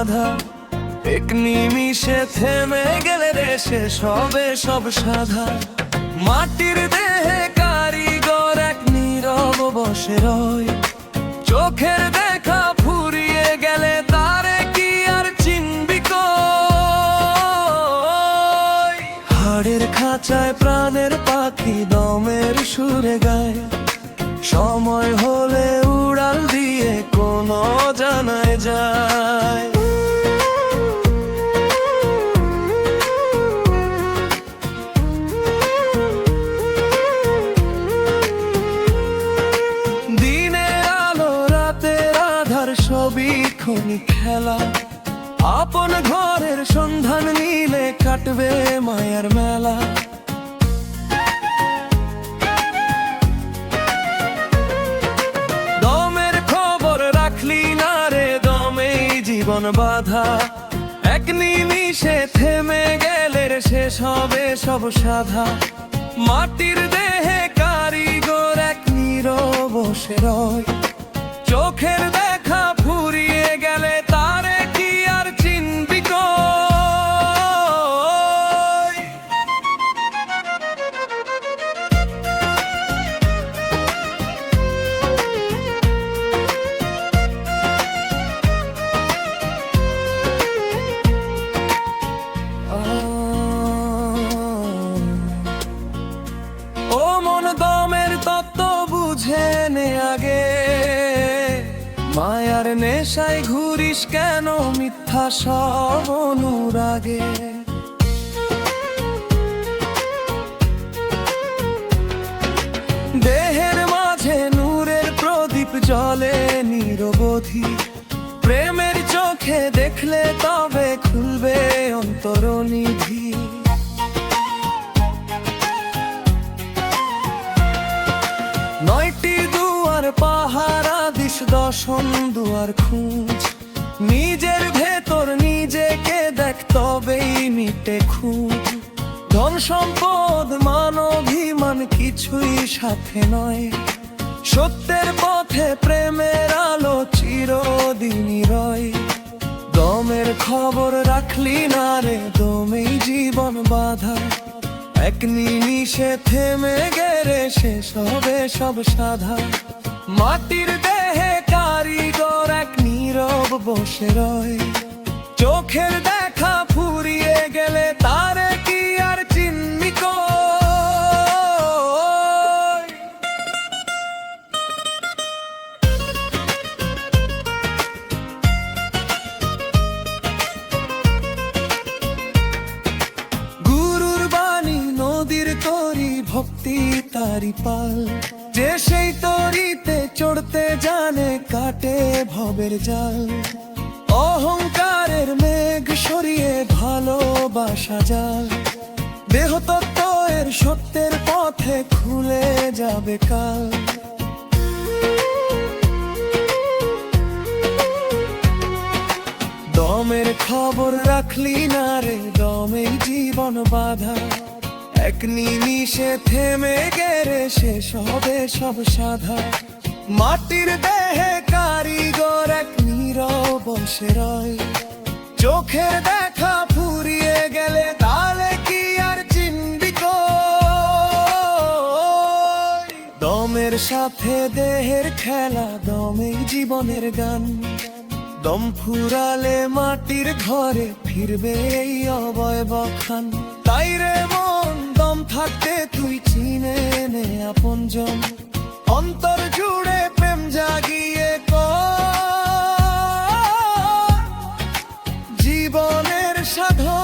বাধা, এক নিমিষে থেমে গেলে রে শেষ হবে সব সাধা। মাটির দেহে কারিগর এক নীরব বসে রয়, চোখের দেখা ফুরিয়ে গেলে তারে কি আর চিনবি কই? হাড়ের খাঁচায় প্রাণের পাখি দমের সুরে গায়, সময় হলে উড়াল দিয়ে কোনো জানায় যায়। দিনের আলো রাতের আধার সবই ক্ষণিক খেলা, আপন ঘরের সন্ধান নিলে কাটবে মায়ার মেলা। দমের খবর রাখলি না রে, দমেই জীবন বাধা, এক নিমিষে থেমে গেলে রে শেষ হবে সব সাধা। মাটির দেহে কারিগর এক নীরব বসে রয়, চোখের দেখা ফুরিয়ে গেলে তারে কি আর চিনবি কই? ও মন দমের তত্ত্ব বুঝে নে আগে, মায়ার নেশায় ঘুরিস কেন মিথ্যা সব অনুরাগে। দেহের মাঝে নূরের প্রদীপ জ্বলে নিরবধি, প্রেমের চোখে দেখলে তবে খুলবে অন্তরনিধি। নয়টি দুয়ার পাহারা দিস, দশম দুয়ার খুঁজ, নিজের ভেতর নিজেকে দেখ তবেই মিটে খুঁজ। ধন সম্পদ মান অভিমান কিছুই সাথে নয়, সত্যের পথে প্রেমের আলো চিরদিনই রয়। দমের খবর রাখলি না রে, দমেই জীবন বাধা, এক নিমিষে থেমে গেলে শেষ হবে সব সাধা। মাটির দেহে কারিগর এক নীরব বসে রয়, চোখের দেখা ফুরিয়ে গেলে তারে কি আর চিনবি কই? গুরুর বাণী নদীর তরি, ভক্তি তারি পাল, যে সেই তরিতে চড়তে জানে কাটে ভবের জাল। অহংকারের মেঘ সরিয়ে ভালোবাসা জাল, দেহতত্ত্ব এর সত্যের পথে খুলে যাবে কাল। দমের খবর রাখলি না রে, দমেই জীবন বাধা, এক নিমিষে থেমে গেলে শেষ হবে সব সাধা। মাটির দেহে কারিগর এক নীরব বসে রয়, চোখের দেখা ফুরিয়ে গেলে তাহলে কি আর চিনবি কই? দমের সাথে দেহের খেলা, দমেই জীবনের গান, দম ফুরালে মাটির ঘরে ফিরবে এই অবয়ব খান। তাই রে মন দম থাকতে তুই চিনে নে আপনজন, অন্তর জুড়ে প্রেম জাগিয়ে কর জীবনের সাধন।